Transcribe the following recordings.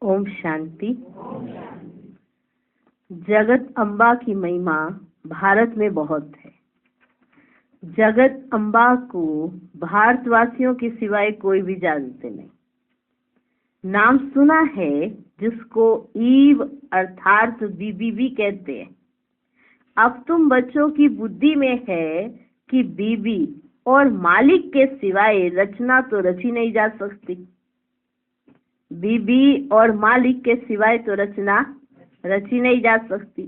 ओम शांति। जगत अम्बा की महिमा भारत में बहुत है। जगत अम्बा को भारतवासियों के सिवाय कोई भी जानते नहीं। नाम सुना है जिसको ईव अर्थात बीबी भी कहते हैं। अब तुम बच्चों की बुद्धि में है कि बीबी और मालिक के सिवाय रचना तो रची नहीं जा सकती। बीबी और मालिक के सिवाय तो रचना रची नहीं जा सकती।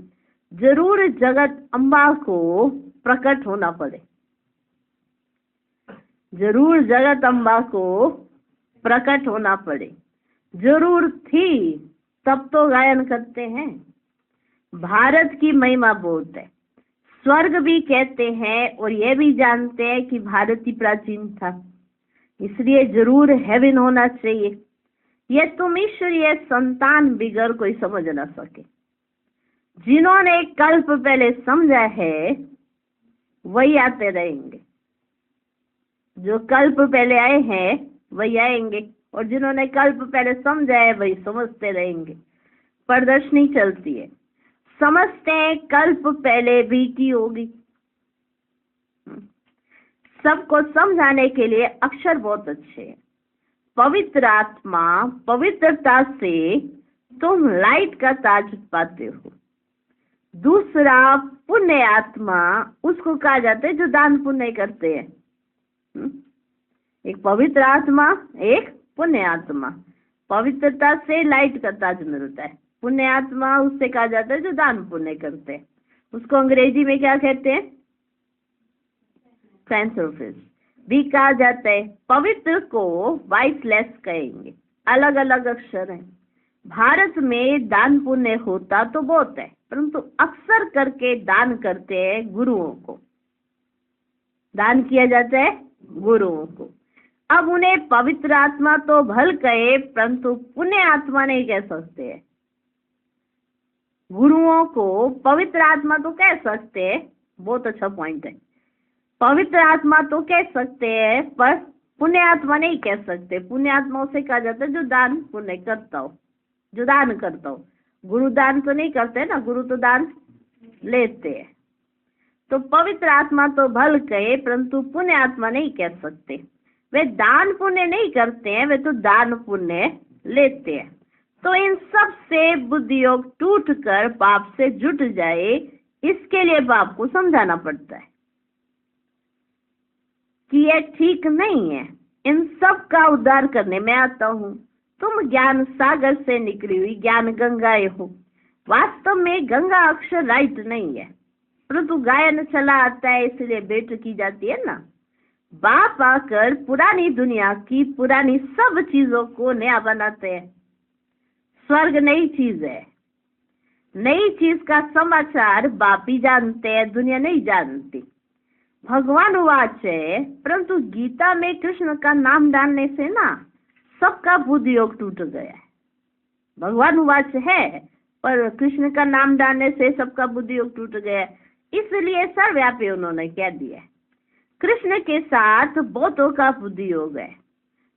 जरूर जगत अम्बा को प्रकट होना पड़े। जरूर जगत अम्बा को प्रकट होना पड़े। जरूर थी तब तो गायन करते हैं। भारत की महिमा बहुत है। स्वर्ग भी कहते हैं और ये भी जानते हैं कि भारत ही प्राचीन था, इसलिए जरूर हेवन होना चाहिए। ये तुम ईश्वरीय संतान बिगर कोई समझ ना सके। जिन्होंने कल्प पहले समझा है वही आते रहेंगे। जो कल्प पहले आए हैं वही आएंगे, और जिन्होंने कल्प पहले समझा है वही समझते रहेंगे। प्रदर्शनी चलती है, समझते हैं कल्प पहले भी की होगी। सबको समझाने के लिए अक्षर बहुत अच्छे हैं। पवित्र आत्मा, पवित्रता से तुम लाइट का ताज पाते हो। दूसरा पुण्य आत्मा, उसको कहा जाता है जो दान पुण्य करते हैं। एक पवित्र आत्मा, एक पुण्य आत्मा। पवित्रता से लाइट का ताज मिलता है। पुण्य आत्मा उससे कहा जाता है जो दान पुण्य करते हैं। उसको अंग्रेजी में क्या कहते हैं? फिलैंथ्रोपिस्ट भी कहा जाता है। पवित्र को वाइसलेस कहेंगे। अलग अलग अक्षर हैं। भारत में दान पुण्य होता तो बहुत है, परंतु अक्सर करके दान करते हैं गुरुओं को। दान किया जाता है गुरुओं को। अब उन्हें पवित्र आत्मा तो भल कहे, परंतु पुण्य आत्मा नहीं कह सकते हैं। गुरुओं को पवित्र आत्मा तो कह सकते हैं, बहुत अच्छा पॉइंट है। पवित्र आत्मा तो कह सकते हैं पर पुण्य आत्मा नहीं कह सकते। पुण्य आत्मा उसे कहा जाता है जो दान पुण्य करता हो, जो दान करता हो। गुरु दान तो नहीं करते ना, गुरु तो दान लेते हैं। तो पवित्र आत्मा तो भल कहे, परंतु पुण्य आत्मा नहीं कह सकते। वे दान पुण्य नहीं करते हैं, वे तो दान पुण्य लेते हैं। तो इन सब से बुद्धि योग टूट कर पाप से जुट जाए, इसके लिए पाप को समझाना पड़ता है कि ये ठीक नहीं है। इन सब का उद्धार करने में आता हूँ। तुम ज्ञान सागर से निकली हुई ज्ञान गंगाएं हो। वास्तव में गंगा अक्षर राइट नहीं है, परंतु गायन चला आता है इसलिए भेंट की जाती है ना। बाप आकर पुरानी दुनिया की पुरानी सब चीजों को नया बनाते हैं। स्वर्ग नई चीज है। नई चीज का समाचार बाप ही जानते हैं, दुनिया नहीं जानती। भगवान वाच है, परंतु गीता में कृष्ण का नाम डालने से ना सबका बुद्धि योग टूट गया है। भगवान वाच है पर कृष्ण का नाम डालने से सबका बुद्धि योग टूट गया है, इसलिए सर्वव्यापी उन्होंने कह दिया। कृष्ण के साथ बहुतों का बुद्धि योग है।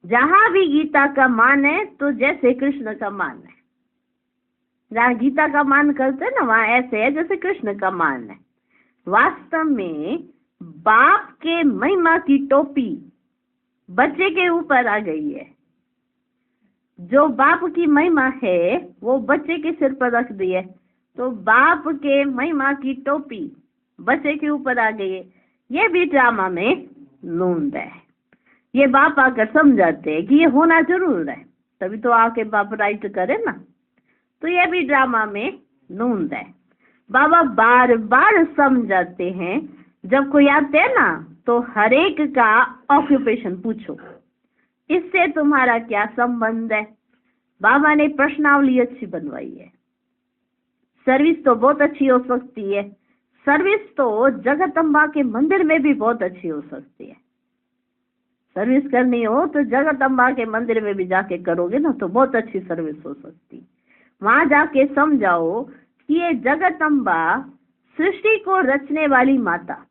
जहां भी गीता का मान है तो जैसे कृष्ण का मान है। जहाँ गीता का मान करते हैं ना, वहां ऐसे है जैसे कृष्ण का मान है। वास्तव में बाप के महिमा की टोपी बच्चे के ऊपर आ गई है। जो बाप की महिमा है वो बच्चे के सिर पर रख दी है। तो बाप के महिमा की टोपी बच्चे के ऊपर आ गई है। ये भी ड्रामा में नूंद है। ये बाप आकर समझाते हैं कि ये होना जरूर है, तभी तो आके बाप राइट करे ना। तो ये भी ड्रामा में नूंद है। बाबा बार बार समझाते हैं। जब कोई आते हैं ना तो हर एक का ऑक्यूपेशन पूछो, इससे तुम्हारा क्या संबंध है। बाबा ने प्रश्नावली अच्छी बनवाई है। सर्विस तो बहुत अच्छी हो सकती है। सर्विस तो जगदम्बा के मंदिर में भी बहुत अच्छी हो सकती है। सर्विस करनी हो तो जगदम्बा के मंदिर में भी जाके करोगे ना तो बहुत अच्छी सर्विस हो सकती। वहां जाके समझाओ कि ये जगदम्बा सृष्टि को रचने वाली माता।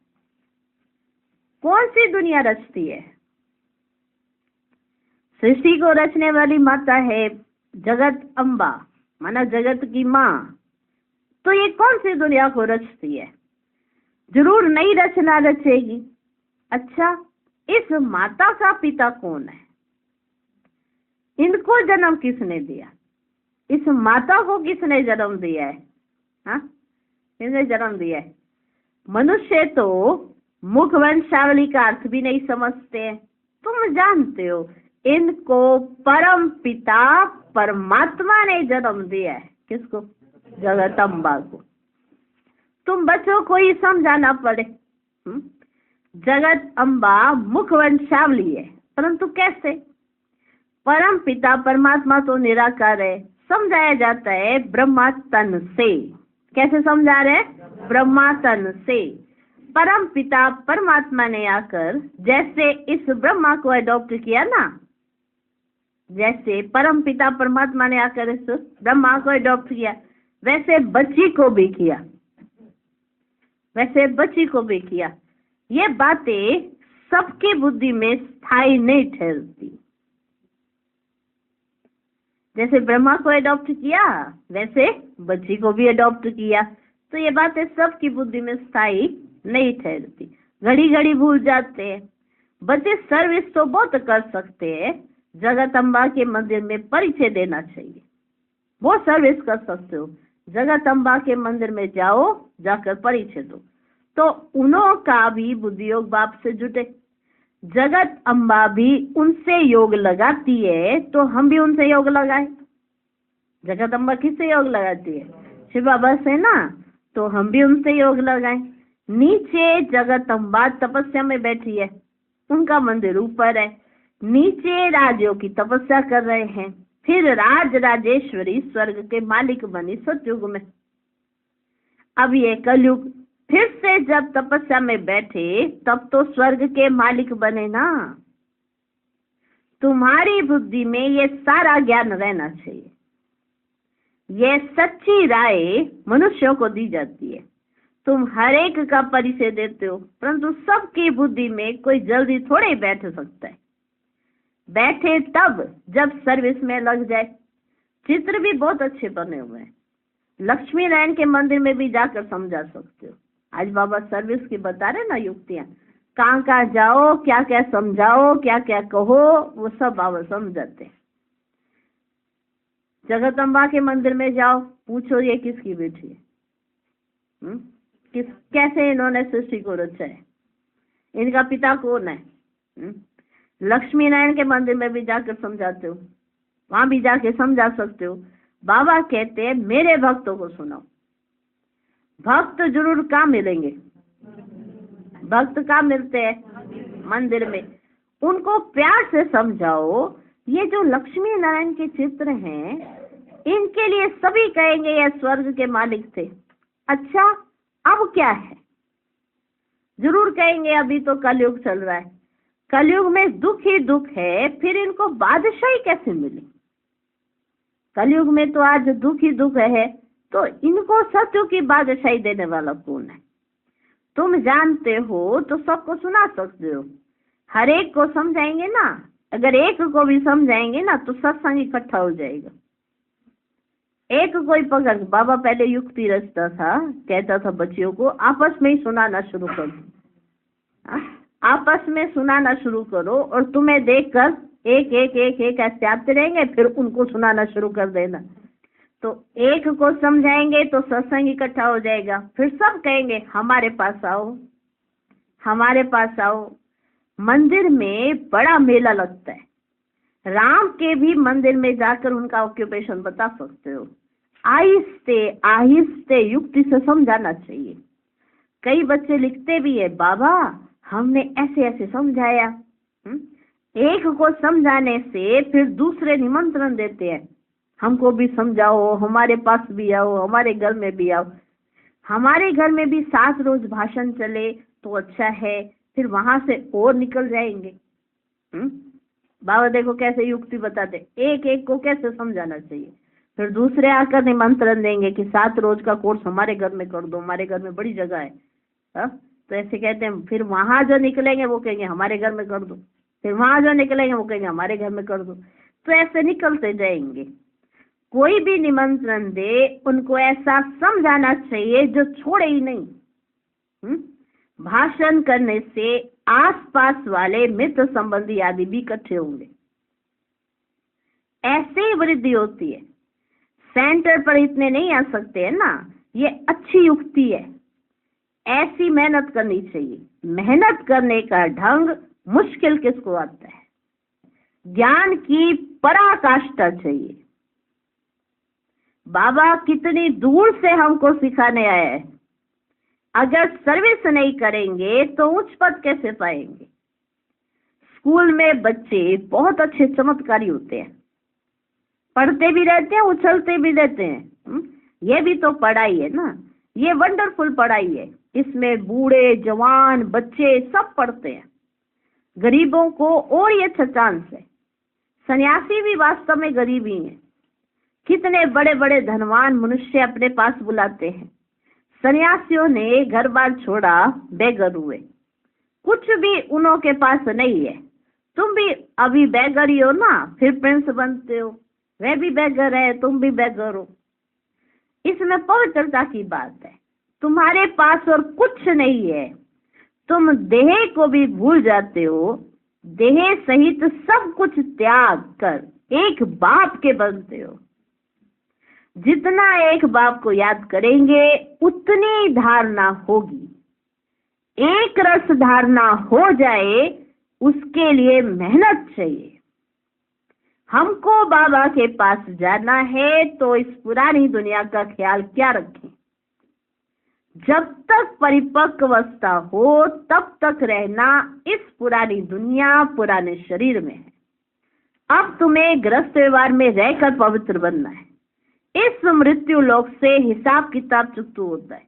कौन सी दुनिया रचती है? सृष्टि को रचने वाली माता है जगत अम्बा माना जगत की माँ, तो ये कौन सी दुनिया को रचती है? जरूर नई रचना रचेगी। अच्छा, इस माता का पिता कौन है? इनको जन्म किसने दिया? इस माता को किसने जन्म दिया है? हाँ, किसने जन्म दिया है? मनुष्य तो मुख वंशावली का अर्थ भी नहीं समझते हैं। तुम जानते हो इनको परम पिता परमात्मा ने जन्म दिया है। किसको? जगदम्बा को। तुम बच्चों को ही समझाना पड़े। जगत अम्बा मुख वंशावली है, परंतु कैसे? परम पिता परमात्मा तो निराकार है, समझाया जाता है ब्रह्मा तन से। कैसे समझा रहे? ब्रह्मा तन से। परम पिता परमात्मा ने आकर जैसे इस ब्रह्मा को अडॉप्ट किया ना, जैसे परम पिता परमात्मा ने आकर इस ब्रह्मा को अडॉप्ट किया, वैसे बच्ची को भी किया, वैसे बच्ची को भी किया। ये बातें सबकी बुद्धि में स्थायी नहीं ठहरती। जैसे ब्रह्मा को अडॉप्ट किया वैसे बच्ची को भी अडॉप्ट किया, तो ये बातें सबकी बुद्धि में स्थायी नहीं ठहरती, घड़ी घड़ी भूल जाते हैं। बच्चे सर्विस तो बहुत कर सकते हैं, जगत अम्बा के मंदिर में परिचय देना चाहिए, वो सर्विस कर सकते हो। जगत अम्बा के मंदिर में जाओ, जाकर परिचय दो, तो उन्हों का भी बुद्धि योग बाप से जुटे। जगत अम्बा भी उनसे योग लगाती है, तो हम भी उनसे योग लगाए। जगत अम्बा किससे योग लगाती है? शिव बाबा से ना, तो हम भी उनसे योग लगाए। नीचे जगत अम्बा तपस्या में बैठी है, उनका मंदिर ऊपर है, नीचे राजयों की तपस्या कर रहे हैं, फिर राज राजेश्वरी स्वर्ग के मालिक बनी सतयुग में। अब ये कलयुग फिर से जब तपस्या में बैठे तब तो स्वर्ग के मालिक बने ना। तुम्हारी बुद्धि में ये सारा ज्ञान रहना चाहिए। ये सच्ची राय मनुष्यों को दी जाती है, तुम हर एक का परिचय देते हो, परंतु सबकी बुद्धि में कोई जल्दी थोड़े बैठ सकता है। बैठे तब जब सर्विस में लग जाए। चित्र भी बहुत अच्छे बने हुए हैं, लक्ष्मी नारायण के मंदिर में भी जाकर समझा सकते हो। आज बाबा सर्विस की बता रहे ना युक्तियां, कहाँ कहाँ जाओ, क्या क्या समझाओ, क्या क्या कहो, वो सब बाबा समझाते हैं। जगदम्बा के मंदिर में जाओ, पूछो ये किसकी बेटी है, कैसे इन्होंने सृष्टि को रचा है, इनका पिता कौन है। लक्ष्मी नारायण के मंदिर में भी जाकर समझाते हो, वहां भी जाके समझा सकते हो। बाबा कहते हैं मेरे भक्तों को सुनाओ। भक्त जरूर कहाँ मिलेंगे? भक्त कहाँ मिलते हैं? मंदिर में। उनको प्यार से समझाओ। ये जो लक्ष्मी नारायण के चित्र हैं, इनके लिए सभी कहेंगे ये स्वर्ग के मालिक थे। अच्छा, अब क्या है? जरूर कहेंगे अभी तो कलयुग चल रहा है, कलयुग में दुख ही दुख है, फिर इनको बादशाही कैसे मिली? कलयुग में तो आज दुख ही दुख है, तो इनको सत्युग की बादशाही देने वाला कौन है? तुम जानते हो तो सबको सुना सकते हो, हर एक को समझाएंगे ना। अगर एक को भी समझाएंगे ना तो सत्संग इकट्ठा हो जाएगा। एक कोई पकड़, बाबा पहले युक्ति रचता था, कहता था बच्चियों को आपस में ही सुनाना शुरू करो, आपस में सुनाना शुरू करो, और तुम्हें देखकर एक एक एक एक ऐसे आते रहेंगे, फिर उनको सुनाना शुरू कर देना। तो एक को समझाएंगे तो सत्संग इकट्ठा हो जाएगा, फिर सब कहेंगे हमारे पास आओ, हमारे पास आओ। मंदिर में बड़ा मेला लगता है, राम के भी मंदिर में जाकर उनका ऑक्यूपेशन बता सकते हो। आहिस्ते आहिस्ते युक्ति से समझाना चाहिए। कई बच्चे लिखते भी है, बाबा हमने ऐसे ऐसे समझाया। एक को समझाने से फिर दूसरे निमंत्रण देते हैं, हमको भी समझाओ, हमारे पास भी आओ, हमारे घर में भी आओ। हमारे घर में भी 7 रोज भाषण चले तो अच्छा है, फिर वहां से और निकल जाएंगे। बाबा देखो कैसे युक्ति बताते, एक एक को कैसे समझाना चाहिए। फिर दूसरे आकर निमंत्रण देंगे कि 7 रोज का कोर्स हमारे घर में कर दो, हमारे घर में बड़ी जगह है। तो ऐसे कहते हैं, फिर वहां जो निकलेंगे वो कहेंगे हमारे घर में कर दो, फिर वहां जो निकलेंगे वो कहेंगे हमारे घर में कर दो। तो ऐसे निकलते जाएंगे। कोई भी निमंत्रण दे उनको ऐसा समझाना चाहिए जो छोड़े ही नहीं। भाषण करने से आसपास वाले मित्र संबंधी आदि भी इकट्ठे होंगे, ऐसे ही वृद्धि होती है। सेंटर पर इतने नहीं आ सकते है ना, ये अच्छी युक्ति है। ऐसी मेहनत करनी चाहिए। मेहनत करने का ढंग मुश्किल किसको आता है? ज्ञान की पराकाष्ठा चाहिए। बाबा कितनी दूर से हमको सिखाने आया है। अगर सर्विस नहीं करेंगे तो उच्च पद कैसे पाएंगे? स्कूल में बच्चे बहुत अच्छे चमत्कारी होते हैं, पढ़ते भी रहते हैं, उछलते भी रहते हैं। ये भी तो पढ़ाई है ना, ये वंडरफुल पढ़ाई है। इसमें बूढ़े जवान बच्चे सब पढ़ते हैं। गरीबों को और ये अच्छा चांस है। सन्यासी भी वास्तव में गरीब ही हैं। कितने बड़े बड़े धनवान मनुष्य अपने पास बुलाते हैं। सन्यासियों ने घर बार छोड़ा, बेघर हुए, कुछ भी उन्हों के पास नहीं है। तुम भी अभी बेघर ही हो ना, फिर प्रिंस बनते हो। वह भी बेघर है, तुम भी बेघर हो। इसमें पवित्रता की बात है। तुम्हारे पास और कुछ नहीं है, तुम देह को भी भूल जाते हो। देह सहित सब कुछ त्याग कर एक बाप के बनते हो। जितना एक बाप को याद करेंगे उतनी धारणा होगी। एक रस धारणा हो जाए, उसके लिए मेहनत चाहिए। हमको बाबा के पास जाना है तो इस पुरानी दुनिया का ख्याल क्या रखें? जब तक परिपक्व अवस्था हो तब तक रहना इस पुरानी दुनिया, पुराने शरीर में है। अब तुम्हें गृहस्थ व्यवहार में रहकर पवित्र बनना है। इस मृत्यु लोक से हिसाब किताब चुकता होता है।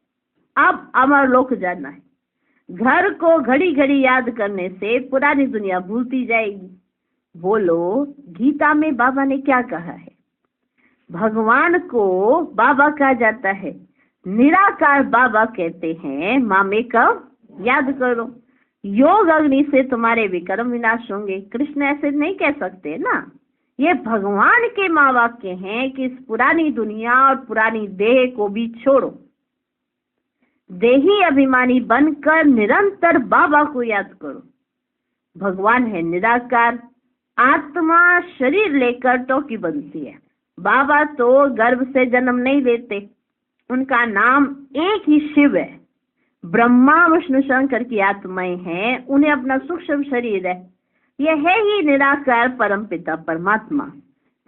अब अमर लोक जाना है। घर को घड़ी घड़ी याद करने से पुरानी दुनिया भूलती जाएगी। बोलो, गीता में बाबा ने क्या कहा है? भगवान को बाबा कहा जाता है, निराकार बाबा कहते हैं। मामे कब याद करो, योग अग्नि से तुम्हारे विक्रम विनाश होंगे। कृष्ण ऐसे नहीं कह सकते ना। ये भगवान के माँ वाक्य हैं कि इस पुरानी दुनिया और पुरानी देह को भी छोड़ो। देही अभिमानी बनकर निरंतर बाबा को याद करो। भगवान है निराकार। आत्मा शरीर लेकर टोकी बनती है। बाबा तो गर्भ से जन्म नहीं लेते। उनका नाम एक ही शिव है। ब्रह्मा विष्णु शंकर की आत्माएं हैं, उन्हें अपना सूक्ष्म शरीर है। यह है ही निराकार परमपिता परमात्मा।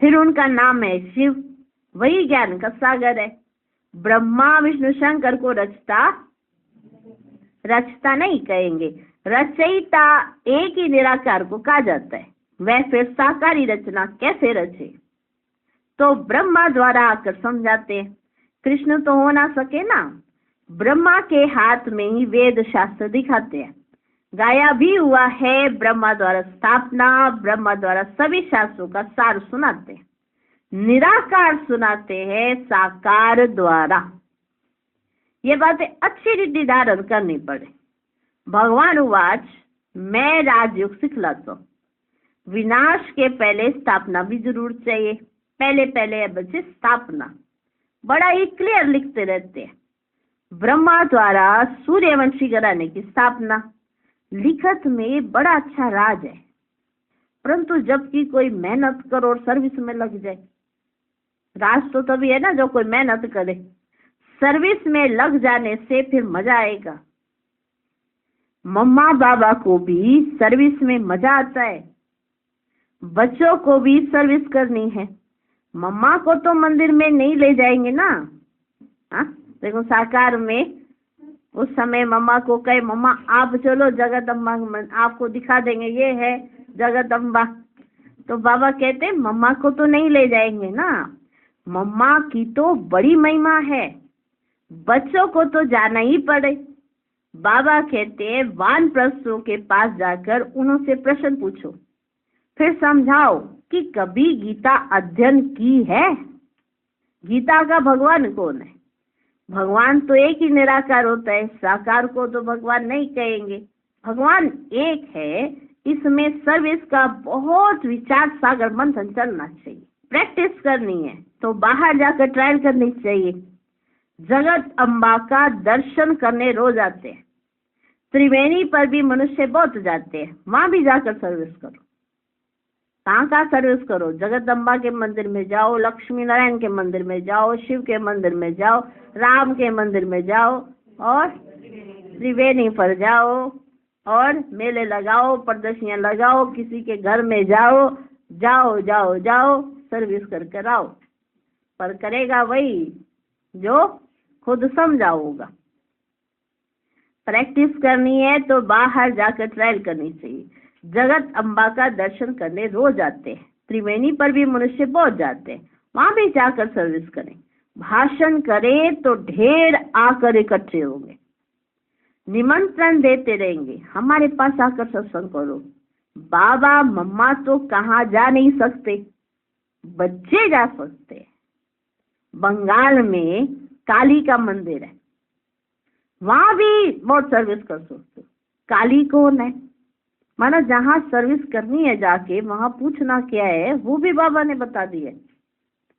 फिर उनका नाम है शिव, वही ज्ञान का सागर है। ब्रह्मा विष्णु शंकर को रचता नहीं कहेंगे, रचयिता एक ही निराकार को कहा जाता है। वह फिर साकारी रचना कैसे रचे? तो ब्रह्मा द्वारा आकर समझाते हैं। कृष्ण तो हो ना सके ना, ब्रह्मा के हाथ में ही वेद शास्त्र दिखाते हैं। गाया भी हुआ है ब्रह्मा द्वारा स्थापना, ब्रह्मा द्वारा सभी शास्त्रों का सार सुनाते हैं। निराकार सुनाते हैं साकार द्वारा। ये बातें अच्छी रीति धारण करनी पड़े। भगवान उवाच, मैं राजयोग सिखलाता हूँ। विनाश के पहले स्थापना भी जरूर चाहिए। पहले पहले बच्चे स्थापना बड़ा ही क्लियर लिखते रहते हैं। ब्रह्मा द्वारा सूर्यवंशी घराने की स्थापना लिखत में बड़ा अच्छा राज है। परंतु जबकि कोई मेहनत करो और सर्विस में लग जाए, राज तो तभी है ना जो कोई मेहनत करे। सर्विस में लग जाने से फिर मजा आएगा। मम्मा बाबा को भी सर्विस में मजा आता है। बच्चों को भी सर्विस करनी है। मम्मा को तो मंदिर में नहीं ले जाएंगे ना। हाँ देखो, साकार में उस समय मम्मा को कहे, मम्मा आप चलो जगदम्बा, आपको दिखा देंगे, ये है जगदम्बा। तो बाबा कहते मम्मा को तो नहीं ले जाएंगे ना। मम्मा की तो बड़ी महिमा है, बच्चों को तो जाना ही पड़े। बाबा कहते हैं वानप्रस्थों के पास जाकर उनसे प्रश्न पूछो, फिर समझाओ कि कभी गीता अध्ययन की है। गीता का भगवान कौन है? भगवान तो एक ही निराकार होता है। साकार को तो भगवान नहीं कहेंगे। भगवान एक है। इसमें सर्विस का बहुत विचार सागर मंथन चलना चाहिए। प्रैक्टिस करनी है तो बाहर जाकर ट्रायल करनी चाहिए। जगत अम्बा का दर्शन करने रोज आते हैं। त्रिवेणी पर भी मनुष्य बहुत जाते हैं, वहां भी जाकर सर्विस करो। कहाँ का सर्विस करो? जगत अम्बा के मंदिर में जाओ, लक्ष्मी नारायण के मंदिर में जाओ, शिव के मंदिर में जाओ, राम के मंदिर में जाओ और त्रिवेणी पर जाओ और मेले लगाओ, प्रदर्शनियां लगाओ, किसी के घर में जाओ, जाओ जाओ जाओ सर्विस कर कर आओ। पर करेगा वही जो खुद समझा होगा। प्रैक्टिस करनी है तो बाहर जाकर ट्रायल करनी चाहिए। जगत अम्बा का दर्शन करने रोज आते हैं। त्रिवेणी पर भी मनुष्य बहुत जाते हैं, वहां भी जाकर सर्विस करें। भाषण करें तो ढेर आकर इकट्ठे होंगे। निमंत्रण देते रहेंगे, हमारे पास आकर सत्संग करो। बाबा मम्मा तो कहाँ जा नहीं सकते, बच्चे जा सकते हैं। बंगाल में काली का मंदिर है, वहां भी बहुत सर्विस कर सकते हो। काली कौन है? माना जहाँ सर्विस करनी है जाके वहां पूछना क्या है वो भी बाबा ने बता दिया।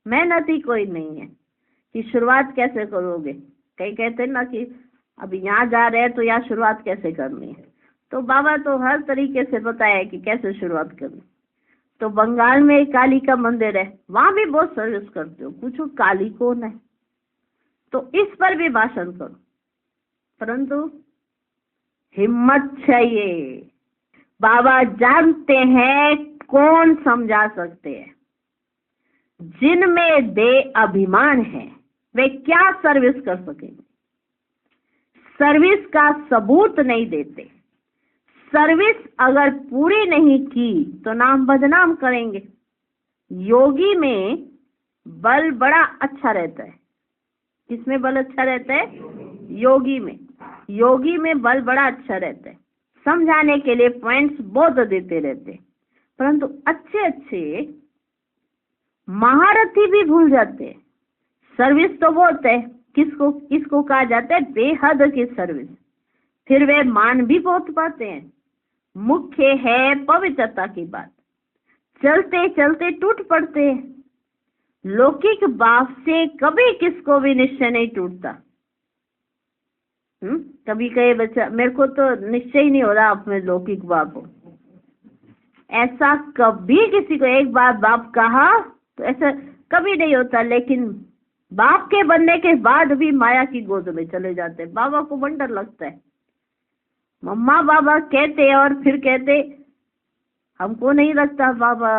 मेहनत ही कोई नहीं है कि शुरुआत कैसे करोगे। कई कहते हैं ना कि अब यहाँ जा रहे हैं तो यहाँ शुरुआत कैसे करनी है, तो बाबा तो हर तरीके से बताया कि कैसे शुरुआत करनी। तो बंगाल में एक काली का मंदिर है, वहां भी बहुत सर्विस करते हो। पूछो काली कौन है, तो इस पर भी भाषण करो, परंतु हिम्मत चाहिए। बाबा जानते हैं कौन समझा सकते हैं। जिनमें दे अभिमान है वे क्या सर्विस कर सकेंगे। सर्विस का सबूत नहीं देते। सर्विस अगर पूरी नहीं की तो नाम बदनाम करेंगे। योगी में बल बड़ा अच्छा रहता है। किसमें बल अच्छा रहता है? योगी में। योगी में बल बड़ा अच्छा रहता है। समझाने के लिए पॉइंट्स बहुत देते रहते हैं, परंतु अच्छे अच्छे महारथी भी भूल जाते हैं। सर्विस तो बहुत है, किसको कहा जाता है? बेहद की सर्विस। फिर वे मान भी बहुत पाते हैं। मुख्य है पवित्रता की बात। चलते चलते टूट पड़ते हैं। लौकिक बाप से कभी किसको भी निश्चय नहीं टूटता। कभी कहे बच्चा मेरे को तो निश्चय ही नहीं हो रहा आप में लौकिक बाप हो, ऐसा कभी किसी को एक बार बाप कहा तो ऐसा कभी नहीं होता। लेकिन बाप के बनने के बाद भी माया की गोद में चले जाते। बाबा को वंडर लगता है। मम्मा बाबा कहते और फिर कहते हमको नहीं लगता बाबा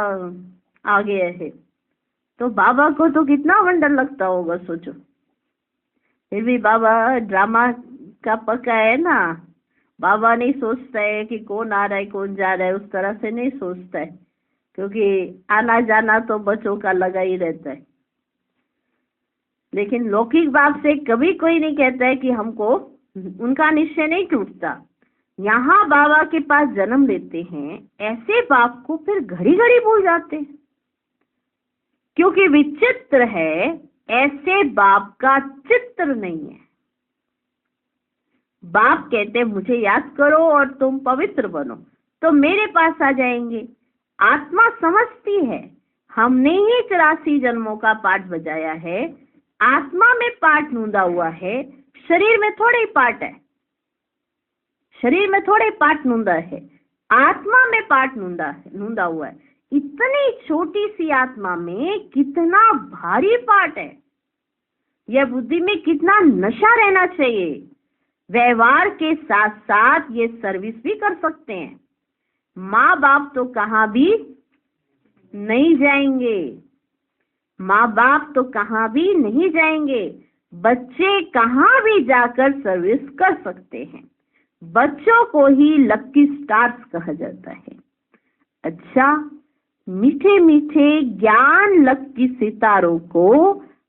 आ गए है, तो बाबा को तो कितना वंडर लगता होगा सोचो। फिर भी बाबा ड्रामा का पक्का है ना। बाबा नहीं सोचता है कि कौन आ रहा है कौन जा रहा है, उस तरह से नहीं सोचता है, क्योंकि आना जाना तो बच्चों का लगा ही रहता है। लेकिन लौकिक बाप से कभी कोई नहीं कहता है कि हमको, उनका निश्चय नहीं टूटता। यहाँ बाबा के पास जन्म लेते हैं, ऐसे बाप को फिर घड़ी घड़ी भूल जाते हैं, क्योंकि विचित्र है ऐसे बाप का चित्र नहीं है। बाप कहते मुझे याद करो और तुम पवित्र बनो, तो मेरे पास आ जाएंगे। आत्मा समझती है हमने ही 84 जन्मों का पाठ बजाया है। आत्मा में पाठ नूंदा हुआ है, शरीर में थोड़े ही पाठ है। शरीर में थोड़े पाठ नूंदा है, आत्मा में पाठ नूंदा हुआ है। इतनी छोटी सी आत्मा में कितना भारी पाठ है। यह बुद्धि में कितना नशा रहना चाहिए। व्यवहार के साथ साथ ये सर्विस भी कर सकते हैं। माँ बाप तो कहाँ भी नहीं जाएंगे। माँ बाप तो कहाँ भी नहीं जाएंगे। बच्चे कहाँ भी जाकर सर्विस कर सकते हैं। बच्चों को ही लकी स्टार्स कहा जाता है। अच्छा, मीठे मीठे ज्ञान लकी सितारों को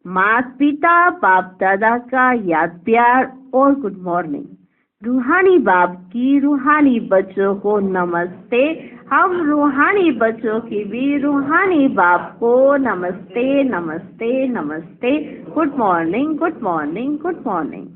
माता पिता बाप दादा का याद प्यार और गुड मॉर्निंग। रूहानी बाप की रूहानी बच्चों को नमस्ते। हम रूहानी बच्चों की भी रूहानी बाप को नमस्ते नमस्ते नमस्ते। Good morning good morning good morning.